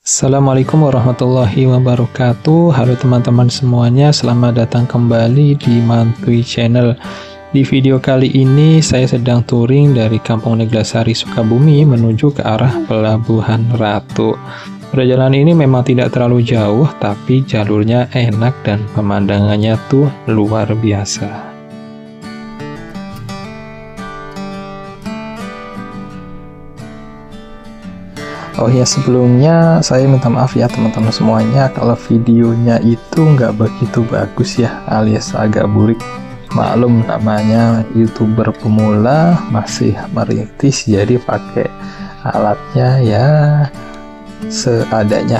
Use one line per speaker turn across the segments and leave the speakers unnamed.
Assalamualaikum warahmatullahi wabarakatuh. Halo teman-teman semuanya, selamat datang kembali di Mantui Channel. Di video kali ini saya sedang touring dari Kampung Neglasari Sukabumi menuju ke arah Pelabuhan Ratu. Perjalanan ini memang tidak terlalu jauh, tapi jalurnya enak dan pemandangannya tuh luar biasa. Oh ya, sebelumnya saya minta maaf ya teman-teman semuanya kalau videonya itu nggak begitu bagus ya, alias agak burik. Maklum, namanya YouTuber pemula, masih merintis, jadi pakai alatnya ya seadanya.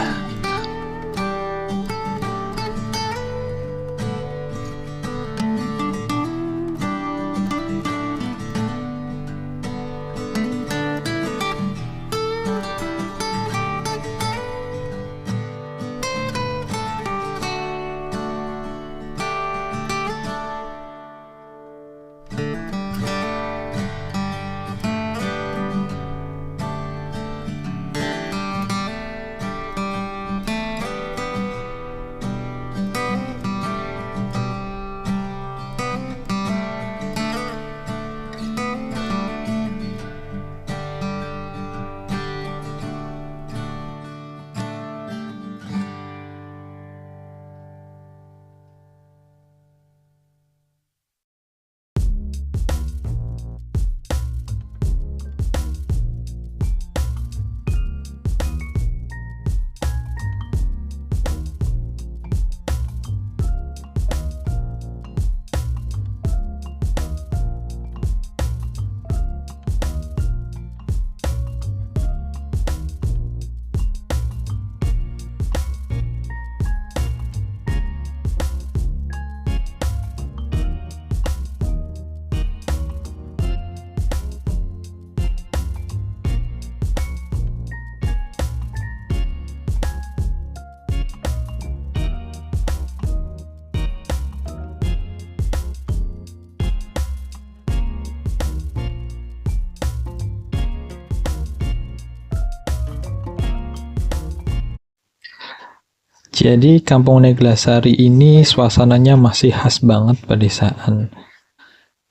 Jadi Kampung Neglasari ini suasananya masih khas banget pedesaan.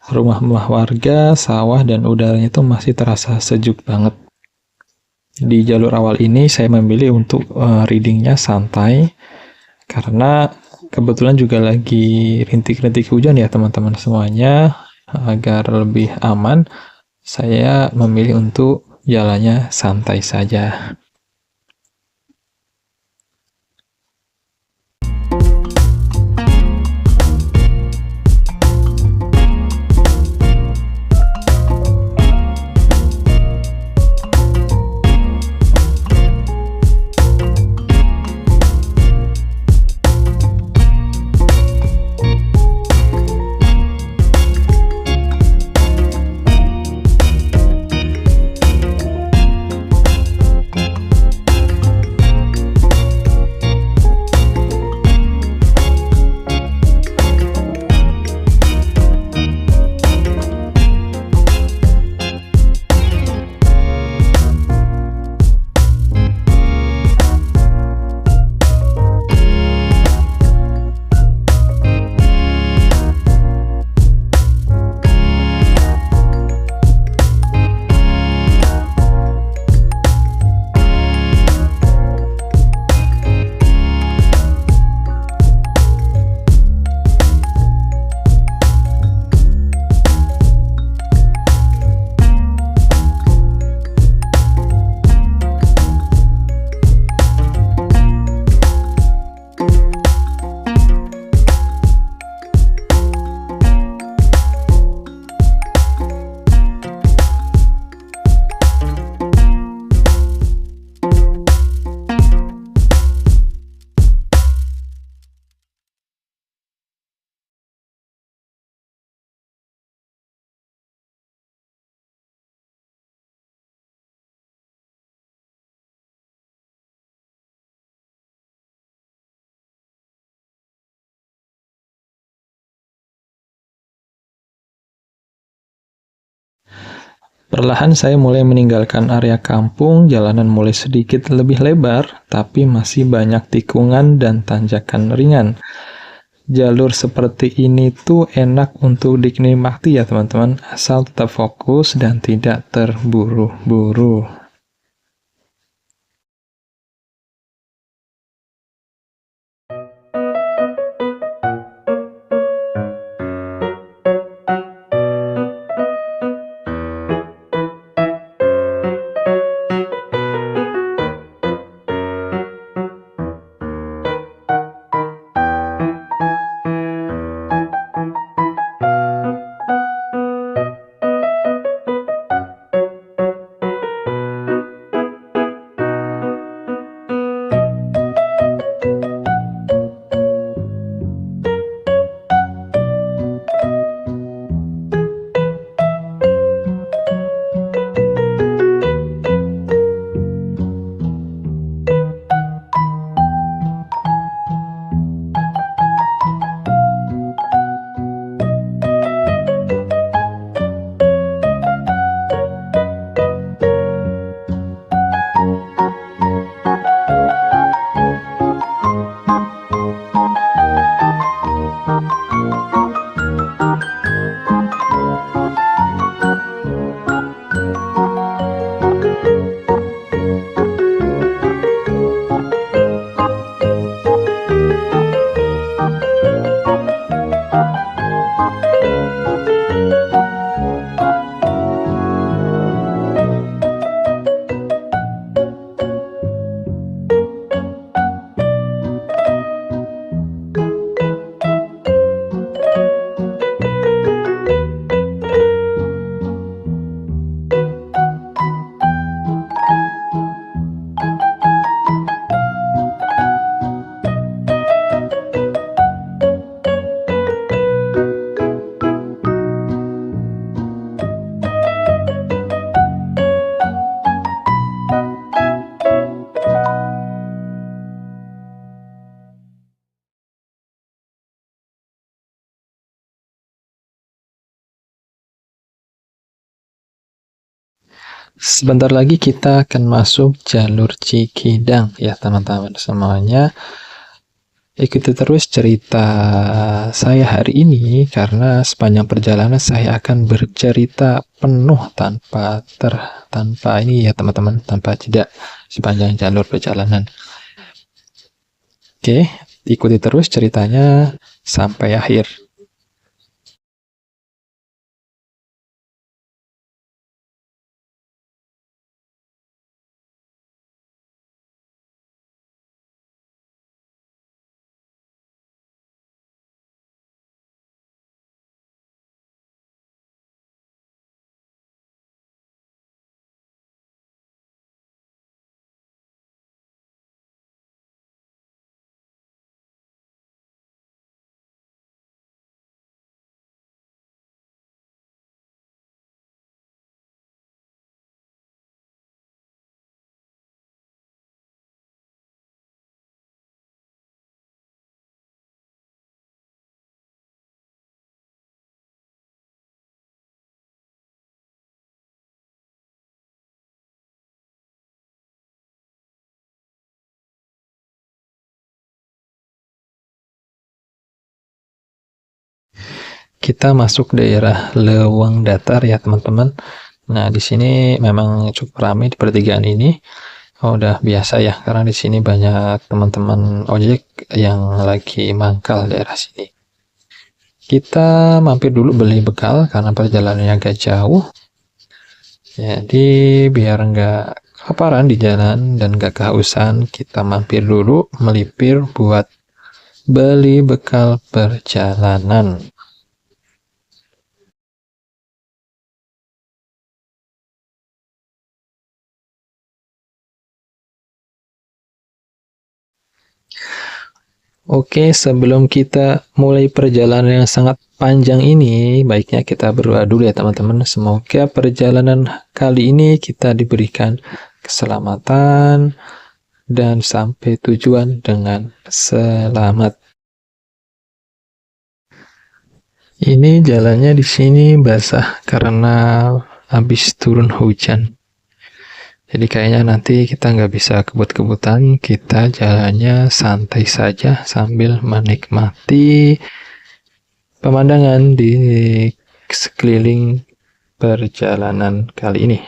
Rumah-rumah warga, sawah, dan udaranya itu masih terasa sejuk banget. Di jalur awal ini saya memilih untuk readingnya santai, karena kebetulan juga lagi rintik-rintik hujan ya teman-teman semuanya. Agar lebih aman, saya memilih untuk jalannya santai saja. Perlahan saya mulai meninggalkan area kampung, jalanan mulai sedikit lebih lebar, tapi masih banyak tikungan dan tanjakan ringan. Jalur seperti ini tuh enak untuk dinikmati ya teman-teman, asal tetap fokus dan tidak terburu-buru. Sebentar lagi kita akan masuk jalur Cikidang ya teman-teman semuanya. Ikuti terus cerita saya hari ini karena sepanjang perjalanan saya akan bercerita penuh tanpa ini ya teman-teman, tanpa jeda sepanjang jalur perjalanan. Oke, ikuti terus ceritanya sampai akhir. Kita masuk daerah Leweng Datar ya teman-teman. Nah, di sini memang cukup ramai di pertigaan ini. Udah biasa ya, karena di sini banyak teman-teman ojek yang lagi mangkal daerah sini. Kita mampir dulu beli bekal karena perjalanannya agak jauh. Jadi biar nggak kelaparan di jalan dan nggak kehausan, kita mampir dulu melipir buat beli bekal perjalanan. Oke, sebelum kita mulai perjalanan yang sangat panjang ini, baiknya kita berdoa dulu ya teman-teman. Semoga perjalanan kali ini kita diberikan keselamatan dan sampai tujuan dengan selamat. Ini jalannya di sini basah karena habis turun hujan. Jadi kayaknya nanti kita nggak bisa kebut-kebutan, kita jalannya santai saja sambil menikmati pemandangan di sekeliling perjalanan kali ini.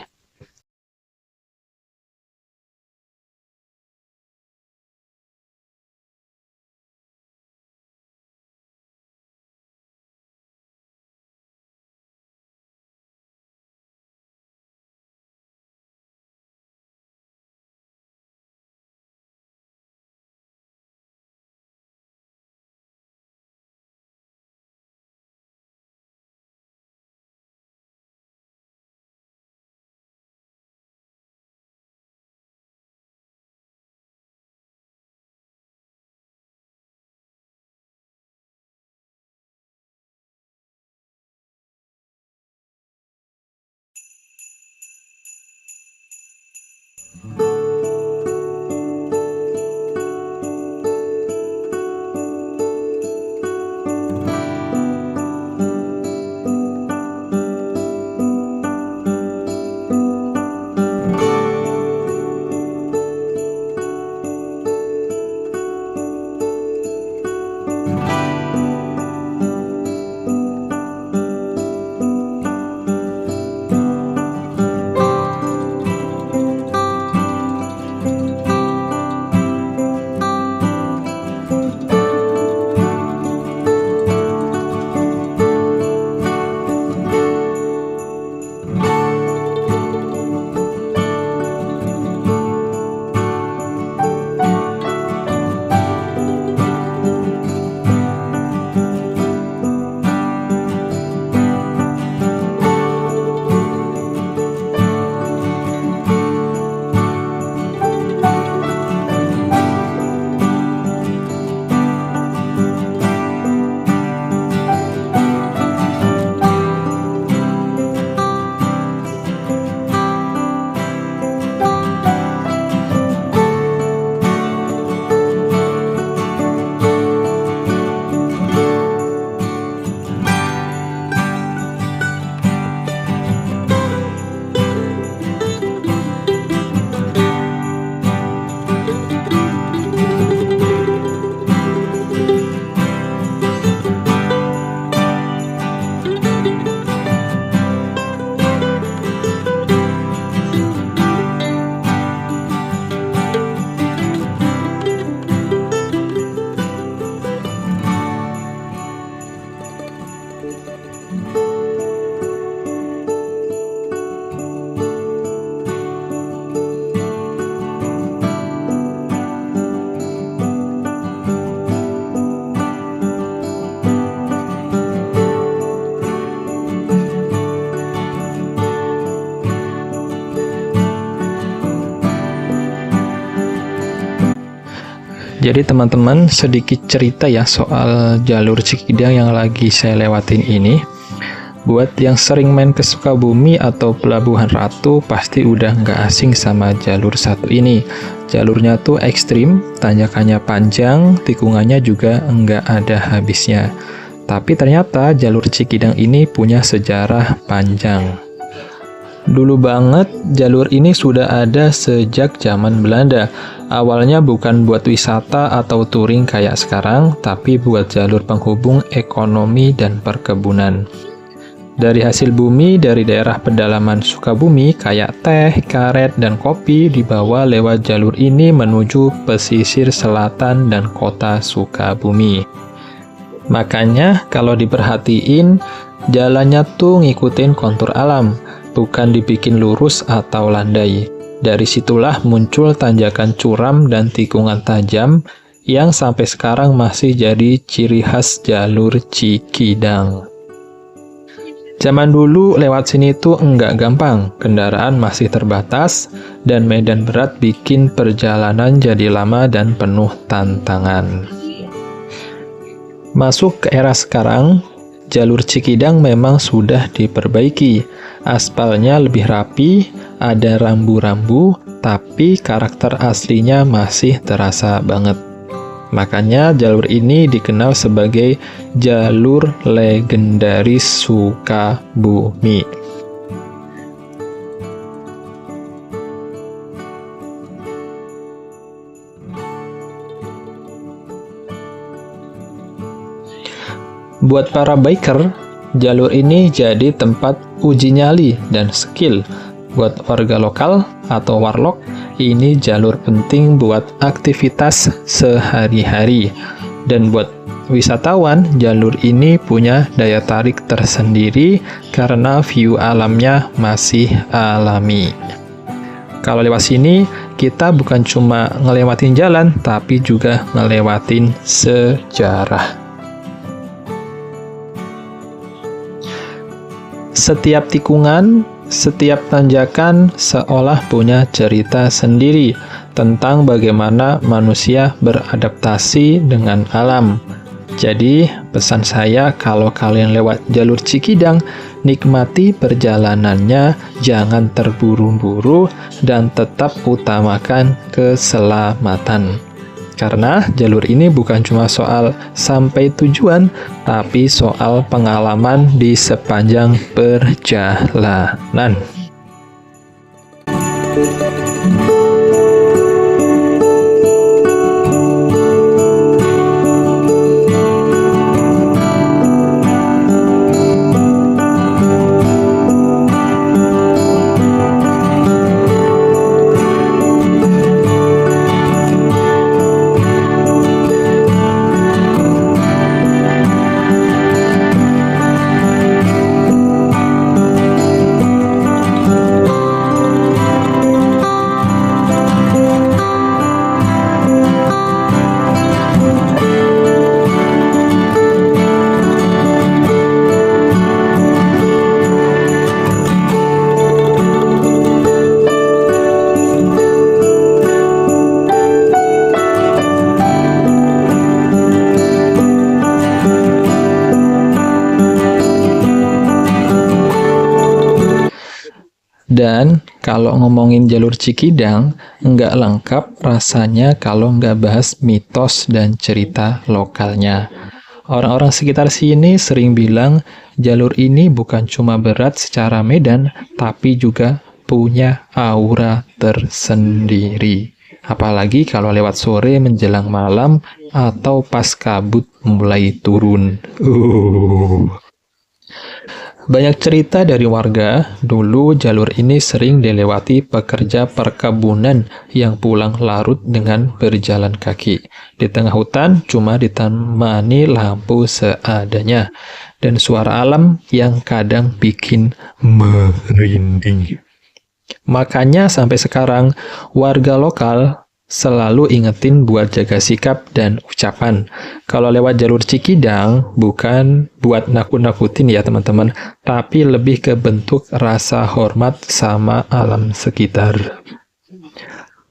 Jadi teman-teman, sedikit cerita ya soal jalur Cikidang yang lagi saya lewatin ini. Buat yang sering main ke Sukabumi atau Pelabuhan Ratu, pasti udah nggak asing sama jalur satu ini. Jalurnya tuh ekstrim, tanjakannya panjang, tikungannya juga nggak ada habisnya. Tapi ternyata jalur Cikidang ini punya sejarah panjang. Dulu banget, jalur ini sudah ada sejak zaman Belanda. Awalnya bukan buat wisata atau touring kayak sekarang, tapi buat jalur penghubung ekonomi dan perkebunan. Dari hasil bumi dari daerah pedalaman Sukabumi kayak teh, karet, dan kopi dibawa lewat jalur ini menuju pesisir selatan dan kota Sukabumi. Makanya kalau diperhatiin, jalannya tuh ngikutin kontur alam, bukan dibikin lurus atau landai. Dari situlah muncul tanjakan curam dan tikungan tajam yang sampai sekarang masih jadi ciri khas jalur Cikidang. Zaman dulu lewat sini tuh enggak gampang, kendaraan masih terbatas, dan medan berat bikin perjalanan jadi lama dan penuh tantangan. Masuk ke era sekarang, jalur Cikidang memang sudah diperbaiki. Aspalnya lebih rapi, ada rambu-rambu, tapi karakter aslinya masih terasa banget. Makanya jalur ini dikenal sebagai jalur legendaris Sukabumi. Buat para biker, jalur ini jadi tempat uji nyali dan skill. Buat warga lokal atau warlock, ini jalur penting buat aktivitas sehari-hari. Dan buat wisatawan, jalur ini punya daya tarik tersendiri karena view alamnya masih alami. Kalau lewat sini, kita bukan cuma ngelewatin jalan, tapi juga ngelewatin sejarah. Setiap tikungan, setiap tanjakan seolah punya cerita sendiri tentang bagaimana manusia beradaptasi dengan alam. Jadi, pesan saya kalau kalian lewat jalur Cikidang, nikmati perjalanannya, jangan terburu-buru, dan tetap utamakan keselamatan. Karena jalur ini bukan cuma soal sampai tujuan, tapi soal pengalaman di sepanjang perjalanan. Dan kalau ngomongin jalur Cikidang, nggak lengkap rasanya kalau nggak bahas mitos dan cerita lokalnya. Orang-orang sekitar sini sering bilang jalur ini bukan cuma berat secara medan, tapi juga punya aura tersendiri. Apalagi kalau lewat sore menjelang malam atau pas kabut mulai turun. Banyak cerita dari warga, dulu jalur ini sering dilewati pekerja perkebunan yang pulang larut dengan berjalan kaki. Di tengah hutan cuma ditemani lampu seadanya, dan suara alam yang kadang bikin merinding. Makanya sampai sekarang, warga lokal selalu ingetin buat jaga sikap dan ucapan. Kalau lewat jalur Cikidang, bukan buat nakut-nakutin ya teman-teman, tapi lebih ke bentuk rasa hormat sama alam sekitar.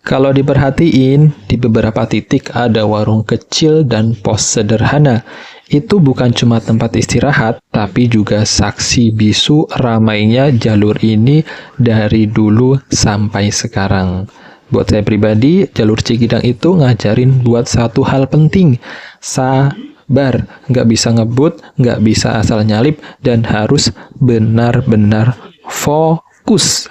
Kalau diperhatiin, di beberapa titik ada warung kecil dan pos sederhana. Itu bukan cuma tempat istirahat, tapi juga saksi bisu ramainya jalur ini dari dulu sampai sekarang. Buat saya pribadi, jalur Cikidang itu ngajarin buat satu hal penting, sabar. Nggak bisa ngebut, nggak bisa asal nyalip, dan harus benar-benar fokus.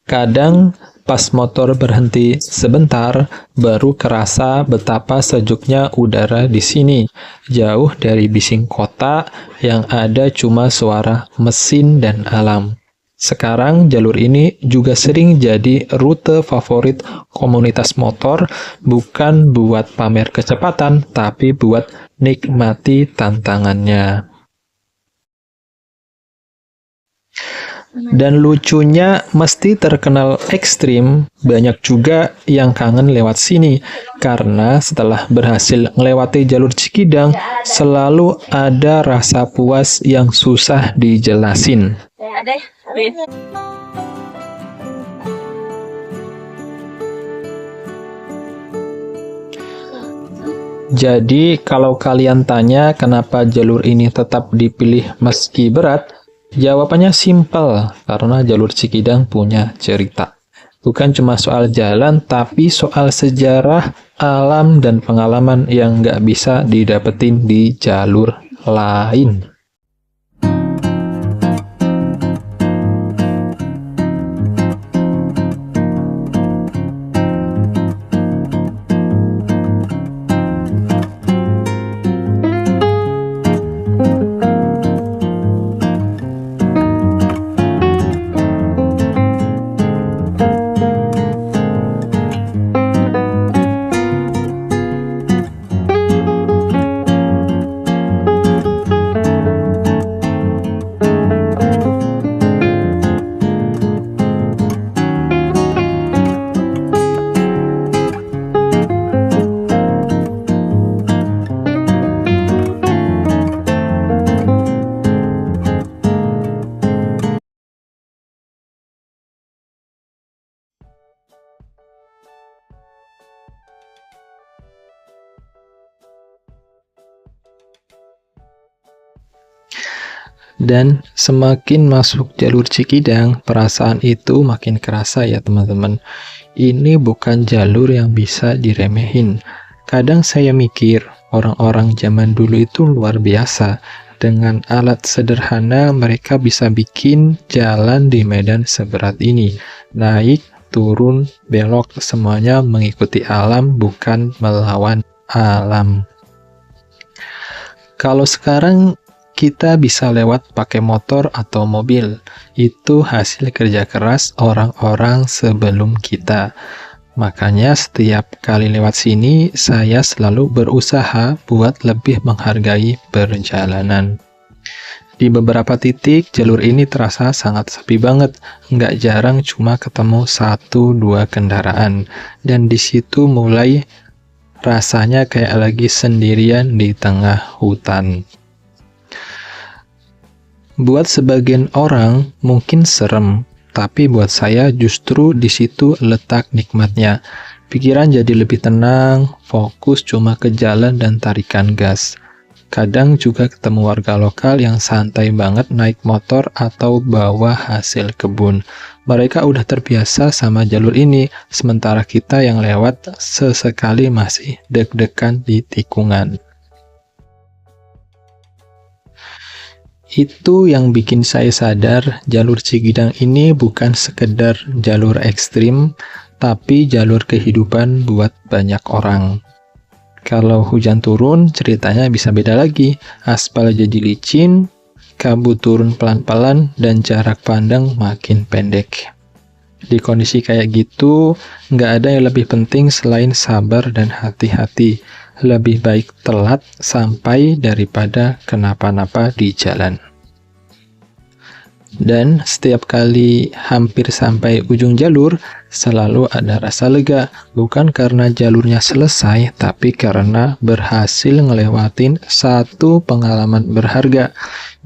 Kadang pas motor berhenti sebentar, baru kerasa betapa sejuknya udara di sini. Jauh dari bising kota yang ada cuma suara mesin dan alam. Sekarang jalur ini juga sering jadi rute favorit komunitas motor, bukan buat pamer kecepatan, tapi buat nikmati tantangannya. Dan lucunya mesti terkenal ekstrim, banyak juga yang kangen lewat sini. Karena setelah berhasil melewati jalur Cikidang, selalu ada rasa puas yang susah dijelasin. Jadi kalau kalian tanya kenapa jalur ini tetap dipilih meski berat, jawabannya simpel, karena jalur Cikidang punya cerita. Bukan cuma soal jalan, tapi soal sejarah, alam, dan pengalaman yang nggak bisa didapetin di jalur lain. Dan semakin masuk jalur Cikidang, perasaan itu makin kerasa ya teman-teman. Ini bukan jalur yang bisa diremehin. Kadang saya mikir, orang-orang zaman dulu itu luar biasa. Dengan alat sederhana, mereka bisa bikin jalan di medan seberat ini. Naik, turun, belok, semuanya mengikuti alam, bukan melawan alam. Kalau sekarang kita bisa lewat pakai motor atau mobil. Itu hasil kerja keras orang-orang sebelum kita. Makanya setiap kali lewat sini, saya selalu berusaha buat lebih menghargai perjalanan. Di beberapa titik, jalur ini terasa sangat sepi banget. Nggak jarang cuma ketemu 1-2 kendaraan. Dan di situ mulai rasanya kayak lagi sendirian di tengah hutan. Buat sebagian orang mungkin serem, tapi buat saya justru di situ letak nikmatnya. Pikiran jadi lebih tenang, fokus cuma ke jalan dan tarikan gas. Kadang juga ketemu warga lokal yang santai banget naik motor atau bawa hasil kebun. Mereka udah terbiasa sama jalur ini, sementara kita yang lewat sesekali masih deg-degan di tikungan. Itu yang bikin saya sadar jalur Cikidang ini bukan sekedar jalur ekstrim, tapi jalur kehidupan buat banyak orang. Kalau hujan turun, ceritanya bisa beda lagi. Aspal jadi licin, kabut turun pelan-pelan, dan jarak pandang makin pendek. Di kondisi kayak gitu, nggak ada yang lebih penting selain sabar dan hati-hati. Lebih baik telat sampai daripada kenapa-napa di jalan. Dan setiap kali hampir sampai ujung jalur, selalu ada rasa lega. Bukan karena jalurnya selesai, tapi karena berhasil ngelewatin satu pengalaman berharga.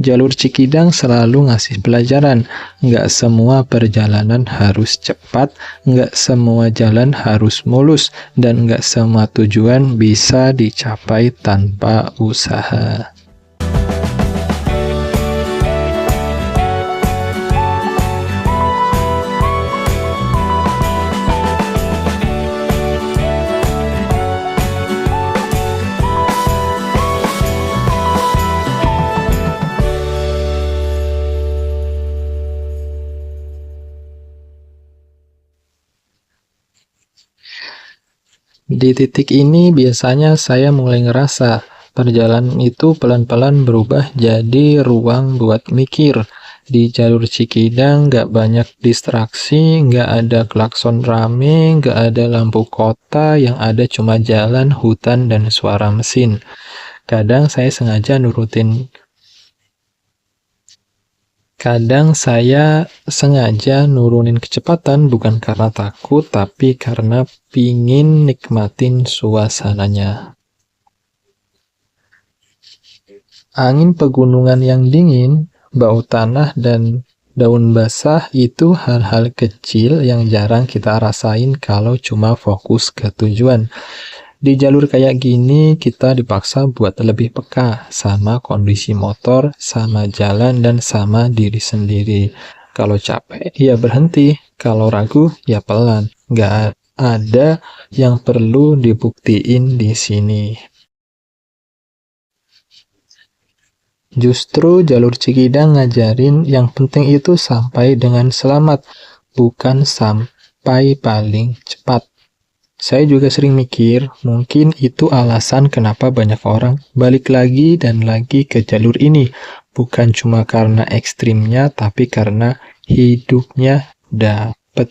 Jalur Cikidang selalu ngasih pelajaran. Nggak semua perjalanan harus cepat, nggak semua jalan harus mulus, dan nggak semua tujuan bisa dicapai tanpa usaha. Di titik ini biasanya saya mulai ngerasa perjalanan itu pelan-pelan berubah jadi ruang buat mikir. Di jalur Cikidang nggak banyak distraksi, nggak ada klakson rame, nggak ada lampu kota, yang ada cuma jalan, hutan, dan suara mesin. Kadang saya sengaja nurunin kecepatan bukan karena takut, tapi karena pingin nikmatin suasananya. Angin pegunungan yang dingin, bau tanah, dan daun basah itu hal-hal kecil yang jarang kita rasain kalau cuma fokus ke tujuan. Di jalur kayak gini, kita dipaksa buat lebih peka sama kondisi motor, sama jalan, dan sama diri sendiri. Kalau capek, ya berhenti. Kalau ragu, ya pelan. Nggak ada yang perlu dibuktiin di sini. Justru jalur Cikidang ngajarin yang penting itu sampai dengan selamat, bukan sampai paling cepat. Saya juga sering mikir, mungkin itu alasan kenapa banyak orang balik lagi dan lagi ke jalur ini. Bukan cuma karena ekstrimnya, tapi karena hidupnya dapet.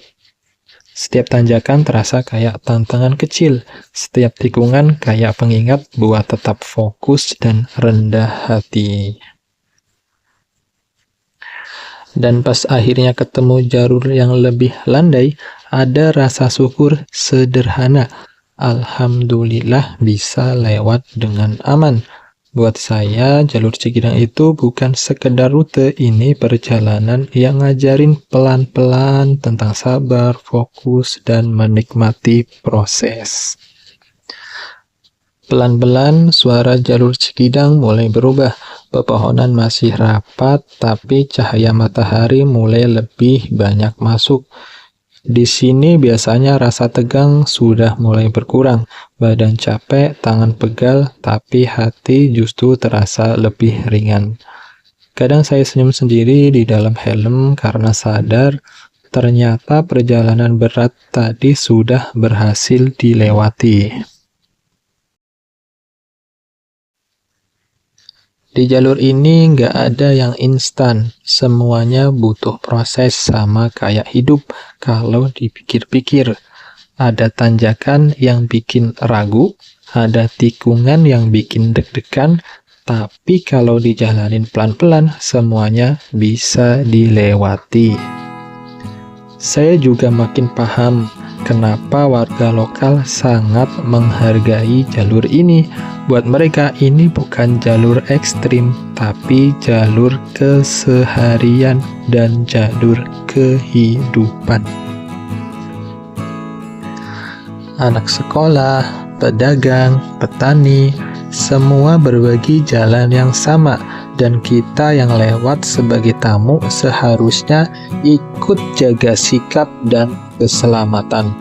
Setiap tanjakan terasa kayak tantangan kecil. Setiap tikungan kayak pengingat buat tetap fokus dan rendah hati. Dan pas akhirnya ketemu jalur yang lebih landai, ada rasa syukur sederhana. Alhamdulillah bisa lewat dengan aman. Buat saya, jalur Cikidang itu bukan sekedar rute, ini perjalanan yang ngajarin pelan-pelan tentang sabar, fokus, dan menikmati proses. Pelan-pelan suara jalur Cikidang mulai berubah. Pepohonan masih rapat, tapi cahaya matahari mulai lebih banyak masuk. Di sini biasanya rasa tegang sudah mulai berkurang. Badan capek, tangan pegal, tapi hati justru terasa lebih ringan. Kadang saya senyum sendiri di dalam helm karena sadar ternyata perjalanan berat tadi sudah berhasil dilewati. Di jalur ini nggak ada yang instan, semuanya butuh proses sama kayak hidup. Kalau dipikir-pikir, ada tanjakan yang bikin ragu, ada tikungan yang bikin deg-degan, tapi kalau dijalanin pelan-pelan, semuanya bisa dilewati. Saya juga makin paham kenapa warga lokal sangat menghargai jalur ini. Buat mereka ini bukan jalur ekstrim, tapi jalur keseharian dan jalur kehidupan. Anak sekolah, pedagang, petani, semua berbagi jalan yang sama, dan kita yang lewat sebagai tamu seharusnya ikut jaga sikap dan keselamatan.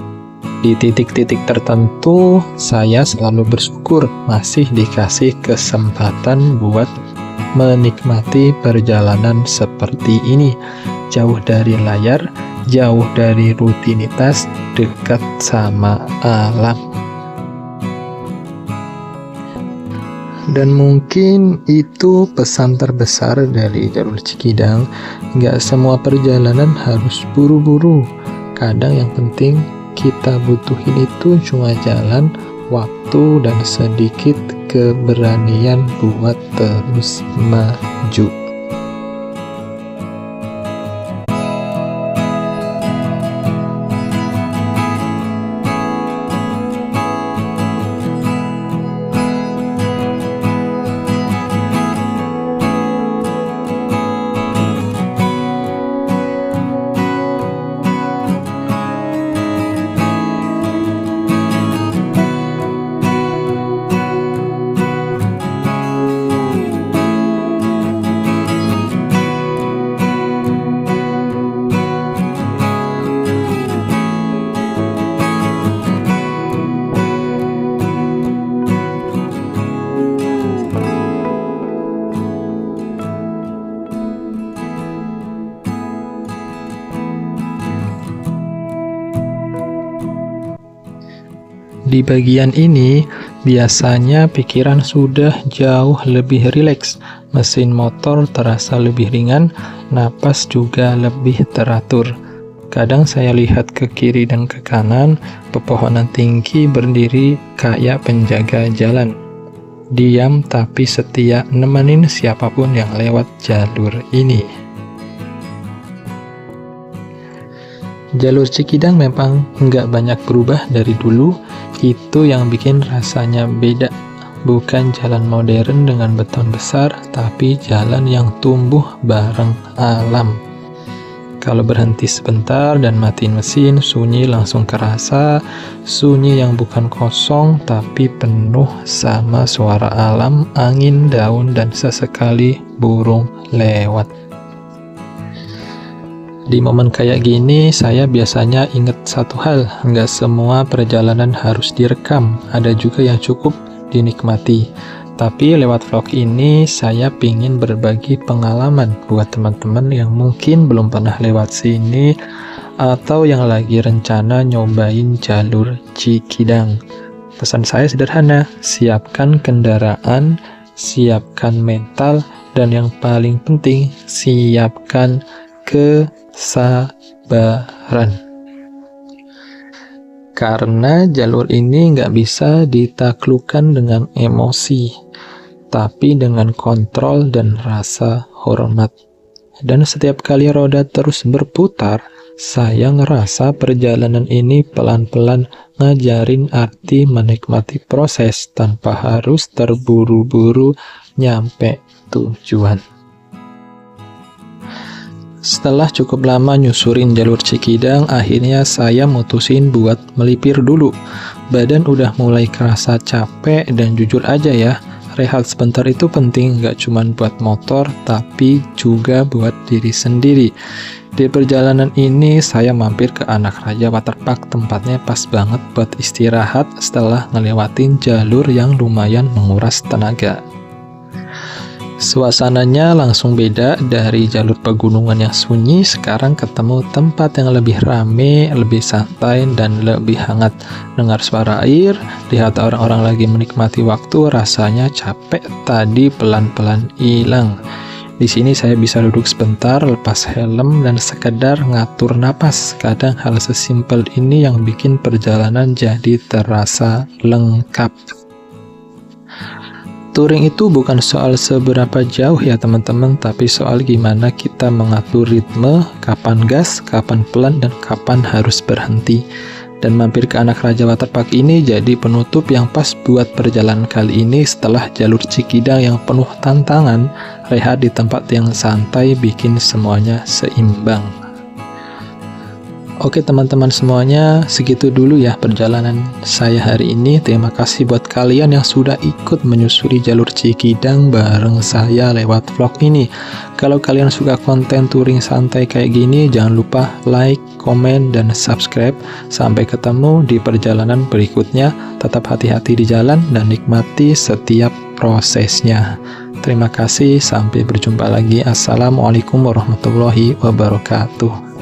Di titik-titik tertentu, saya selalu bersyukur masih dikasih kesempatan buat menikmati perjalanan seperti ini. Jauh dari layar, jauh dari rutinitas, dekat sama alam. Dan mungkin itu pesan terbesar dari jalur Cikidang. Nggak semua perjalanan harus buru-buru. Kadang yang penting kita butuhin itu cuma jalan, waktu, dan sedikit keberanian buat terus maju. Di bagian ini, biasanya pikiran sudah jauh lebih rileks, mesin motor terasa lebih ringan, napas juga lebih teratur. Kadang saya lihat ke kiri dan ke kanan, pepohonan tinggi berdiri kayak penjaga jalan. Diam tapi setia nemenin siapapun yang lewat jalur ini. Jalur Cikidang memang nggak banyak berubah dari dulu, itu yang bikin rasanya beda. Bukan jalan modern dengan beton besar, tapi jalan yang tumbuh bareng alam. Kalau berhenti sebentar dan matiin mesin, sunyi langsung kerasa, sunyi yang bukan kosong, tapi penuh sama suara alam, angin, daun, dan sesekali burung lewat. Di momen kayak gini, saya biasanya inget satu hal, nggak semua perjalanan harus direkam, ada juga yang cukup dinikmati. Tapi lewat vlog ini, saya pingin berbagi pengalaman buat teman-teman yang mungkin belum pernah lewat sini, atau yang lagi rencana nyobain jalur Cikidang. Pesan saya sederhana, siapkan kendaraan, siapkan mental, dan yang paling penting, siapkan kesabaran. Karena jalur ini nggak bisa ditaklukkan dengan emosi, tapi dengan kontrol dan rasa hormat. Dan setiap kali roda terus berputar, saya ngerasa perjalanan ini pelan-pelan ngajarin arti menikmati proses tanpa harus terburu-buru nyampe tujuan. Setelah cukup lama nyusurin jalur Cikidang, akhirnya saya mutusin buat melipir dulu. Badan udah mulai kerasa capek dan jujur aja ya, rehat sebentar itu penting, gak cuma buat motor, tapi juga buat diri sendiri. Di perjalanan ini, saya mampir ke Anak Raja Waterpark, tempatnya pas banget buat istirahat setelah ngelewatin jalur yang lumayan menguras tenaga. Suasananya langsung beda dari jalur pegunungan yang sunyi, sekarang ketemu tempat yang lebih rame, lebih santai, dan lebih hangat. Dengar suara air, lihat orang-orang lagi menikmati waktu, rasanya capek tadi pelan-pelan hilang. Di sini saya bisa duduk sebentar, lepas helm, dan sekedar ngatur napas. Kadang hal sesimpel ini yang bikin perjalanan jadi terasa lengkap. Touring itu bukan soal seberapa jauh ya teman-teman, tapi soal gimana kita mengatur ritme, kapan gas, kapan pelan, dan kapan harus berhenti. Dan mampir ke Anak Raja Waterpark ini jadi penutup yang pas buat perjalanan kali ini setelah jalur Cikidang yang penuh tantangan, rehat di tempat yang santai bikin semuanya seimbang. Oke teman-teman semuanya, segitu dulu ya perjalanan saya hari ini. Terima kasih buat kalian yang sudah ikut menyusuri jalur Cikidang bareng saya lewat vlog ini. Kalau kalian suka konten touring santai kayak gini, jangan lupa like, komen, dan subscribe. Sampai ketemu di perjalanan berikutnya. Tetap hati-hati di jalan dan nikmati setiap prosesnya. Terima kasih, sampai berjumpa lagi. Assalamualaikum warahmatullahi wabarakatuh.